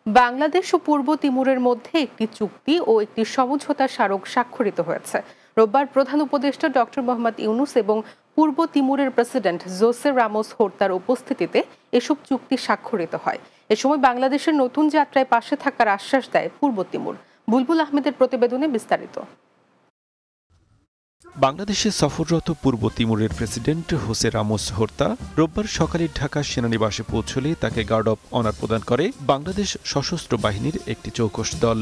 বাংলাদেশ ও পূর্ব তিমুরের মধ্যে একটি চুক্তি ও একটি সমঝোতা স্মারক স্বাক্ষরিত হয়েছে। রোববার প্রধান উপদেষ্টা ডক্টর মোহাম্মদ ইউনূস এবং পূর্ব তিমুরের প্রেসিডেন্ট জোসে রামোস হোর্তার উপস্থিতিতে এসব চুক্তি স্বাক্ষরিত হয়। এ সময় বাংলাদেশের নতুন যাত্রায় পাশে থাকার আশ্বাস দেয় পূর্ব তিমুর। বুলবুল আহমেদের প্রতিবেদনে বিস্তারিত। বাংলাদেশে সফররত পূর্ব তিমুরের প্রেসিডেন্ট হোসে রামোস হোর্তা রোববার সকালে ঢাকা সেনানিবাসে পৌঁছলে তাকে গার্ড অব অনার প্রদান করে বাংলাদেশ সশস্ত্র বাহিনীর একটি চৌকস দল।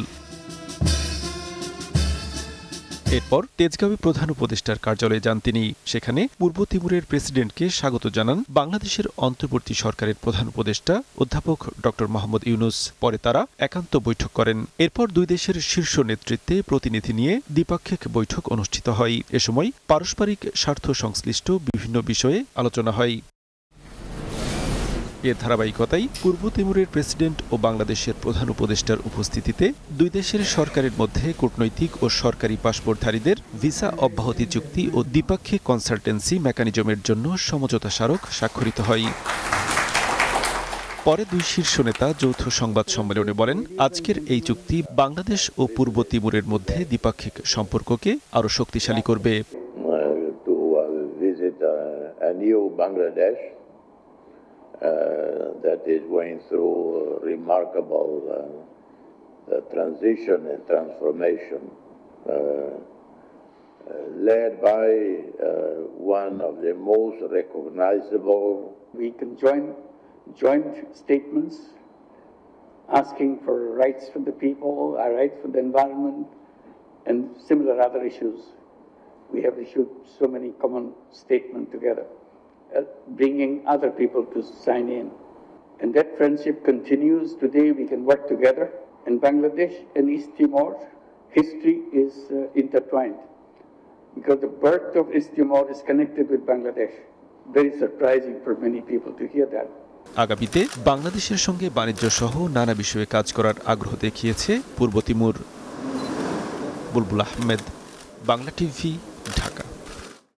এরপর তেজগাঁওয়ে প্রধান উপদেষ্টার কার্যালয়ে যান তিনি। সেখানে পূর্ব তিমুরের প্রেসিডেন্টকে স্বাগত জানান বাংলাদেশের অন্তর্বর্তী সরকারের প্রধান উপদেষ্টা অধ্যাপক ডক্টর মোহাম্মদ ইউনূস। পরে তারা একান্ত বৈঠক করেন। এরপর দুই দেশের শীর্ষ নেতৃত্বে প্রতিনিধি নিয়ে দ্বিপাক্ষিক বৈঠক অনুষ্ঠিত হয়। এ সময় পারস্পরিক স্বার্থ সংশ্লিষ্ট বিভিন্ন বিষয়ে আলোচনা হয়। এর ধারাবাহিকতায় পূর্ব তিমুরের প্রেসিডেন্ট ও বাংলাদেশের প্রধান উপদেষ্টার উপস্থিতিতে দুই দেশের সরকারের মধ্যে কূটনৈতিক ও সরকারি পাসপোর্টধারীদের ভিসা অব্যাহতি চুক্তি ও দ্বিপাক্ষিক কনসালটেন্সি মেকানিজমের জন্য সমঝোতা স্মারক স্বাক্ষরিত হয়। পরে দুই শীর্ষ নেতা যৌথ সংবাদ সম্মেলনে বলেন, আজকের এই চুক্তি বাংলাদেশ ও পূর্ব তিমুরের মধ্যে দ্বিপাক্ষিক সম্পর্ককে আরও শক্তিশালী করবে। That is going through remarkable transition and transformation, led by one of the most recognizable. We can joint statements asking for rights for the people, our rights for the environment, and similar other issues. We have issued so many common statements together. Bringing other people to sign in. And that friendship continues. Today we can work together. In Bangladesh and East Timor, history is intertwined because the birth of East Timor is connected with Bangladesh. Very surprising for many people to hear that. আগামীতে বাংলাদেশের সঙ্গে বাণিজ্য সহ নানা বিষয়ে কাজ করার আগ্রহ দেখিয়েছে পূর্ব তিমুর। বুলবুল আহমেদ, বাংলা টিভি, ঢাকা।